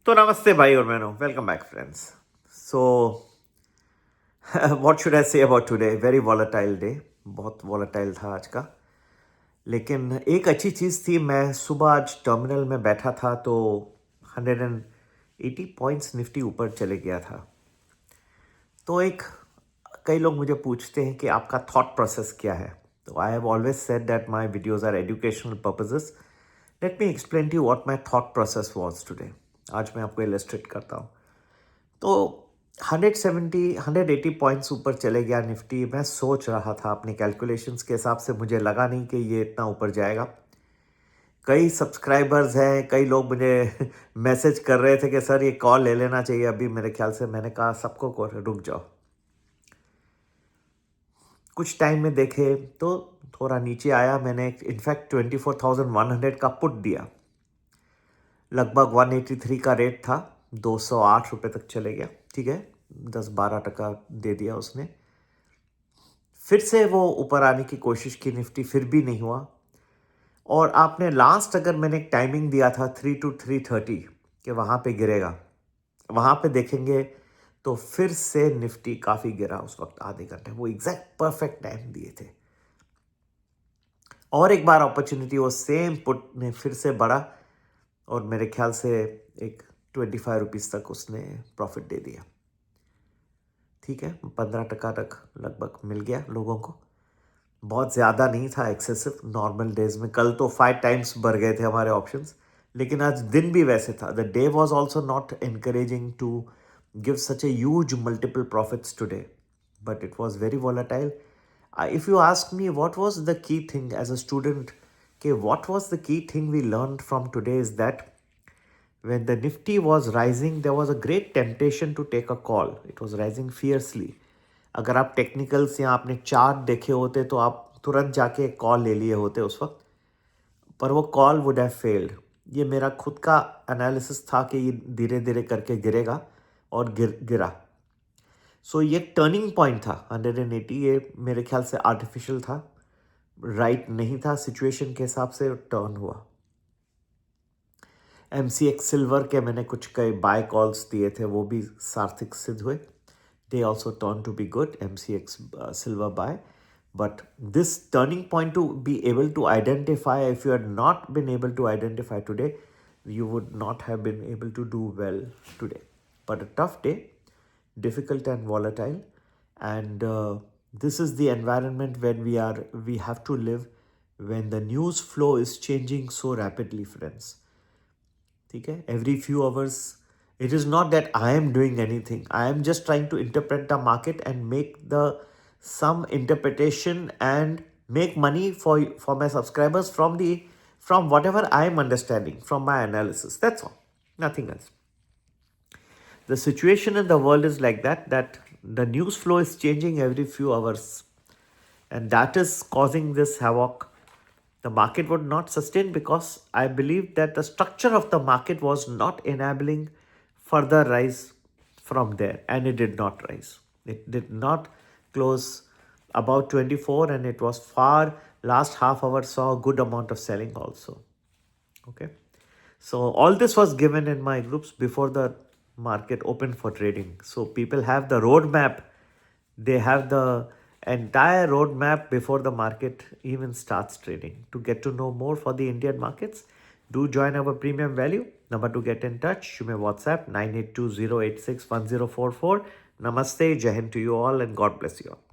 तो नमस्ते भाई और बहनों, welcome back friends. So what should I say about today? Very volatile day. बहुत वॉलेटाइल था आज का. लेकिन एक अच्छी चीज़ थी, मैं सुबह आज टर्मिनल में बैठा था तो 180 पॉइंट्स निफ्टी ऊपर चले गया था. तो कई लोग मुझे पूछते हैं कि आपका थॉट प्रोसेस क्या है. तो I have always said that my videos are educational purposes. Let me explain to you what my thought process was today. आज मैं आपको इलस्ट्रेट करता हूँ. तो 180 पॉइंट्स ऊपर चले गया निफ्टी. मैं सोच रहा था अपने कैलकुलेशंस के हिसाब से, मुझे लगा नहीं कि ये इतना ऊपर जाएगा. कई सब्सक्राइबर्स हैं, कई लोग मुझे मैसेज कर रहे थे कि सर ये कॉल ले लेना चाहिए अभी. मेरे ख्याल से मैंने कहा सबको को रुक जाओ. कुछ टाइम में देखे तो थोड़ा नीचे आया. मैंने इनफैक्ट 24,100 का पुट दिया. लगभग 183 का रेट था. 208 रुपये तक चले गया. ठीक है, 10-12% दे दिया उसने. फिर से वो ऊपर आने की कोशिश की निफ्टी, फिर भी नहीं हुआ. और आपने लास्ट, अगर मैंने एक टाइमिंग दिया था 3 to 3:30 कि वहाँ पे गिरेगा, वहाँ पे देखेंगे तो फिर से निफ्टी काफ़ी गिरा उस वक्त. आधे घंटे वो एग्जैक्ट परफेक्ट टाइम दिए थे. और एक बार अपॉर्चुनिटी, वो सेम पुट ने फिर से बढ़ा और मेरे ख्याल से एक 25 रुपीज़ तक उसने प्रॉफिट दे दिया. ठीक है, 15% तक लगभग मिल गया लोगों को. बहुत ज़्यादा नहीं था, एक्सेसिव. नॉर्मल डेज में कल तो 5 टाइम्स बढ़ गए थे हमारे ऑप्शंस. लेकिन आज दिन भी वैसे था. The day was also not encouraging to give such a huge multiple profits today, but it was very volatile. If you ask me what was the key thing as a student, okay, what was the key thing we learned from today is that when the Nifty was rising, there was a great temptation to take a call. It was rising fiercely. अगर आप technicals या आपने chart देखे होते तो आप तुरंत जाके कॉल ले लिए होते उस वक्त. पर वो कॉल वुड हैव फेल्ड. ये मेरा खुद का एनालिसिस था कि ये धीरे धीरे करके गिरेगा और गिरा. सो ये टर्निंग पॉइंट था 180. ये मेरे ख्याल से आर्टिफिशियल था, राइट नहीं था. सिचुएशन के हिसाब से टर्न हुआ. MCX सिल्वर के मैंने कुछ कई बाय कॉल्स दिए थे, वो भी सार्थक सिद्ध हुए. They also turn to be good, MCX silver buy. But this turning point, to be able to identify, if you had not been able to identify today, you would not have been able to do well today. But a tough day, difficult and volatile. And this is the environment when we have to live, when the news flow is changing so rapidly, friends. ठीक है, every few hours. It is not that I am doing anything. I am just trying to interpret the market and make some interpretation and make money for my subscribers from whatever I am understanding from my analysis. That's all. Nothing else. The situation in the world is like that the news flow is changing every few hours, and that is causing this havoc. The market would not sustain because I believe that the structure of the market was not enabling further rise from there, and it did not rise. It did not close about 24, and it was far. Last half hour saw a good amount of selling also. Okay, so all this was given in my groups before the market opened for trading. So people have the roadmap. They have the entire roadmap before the market even starts trading. To get to know more for the Indian markets, do join our premium value. Number to get in touch, you may WhatsApp 9820861044. Namaste, Jai Hind to you all, and God bless you all.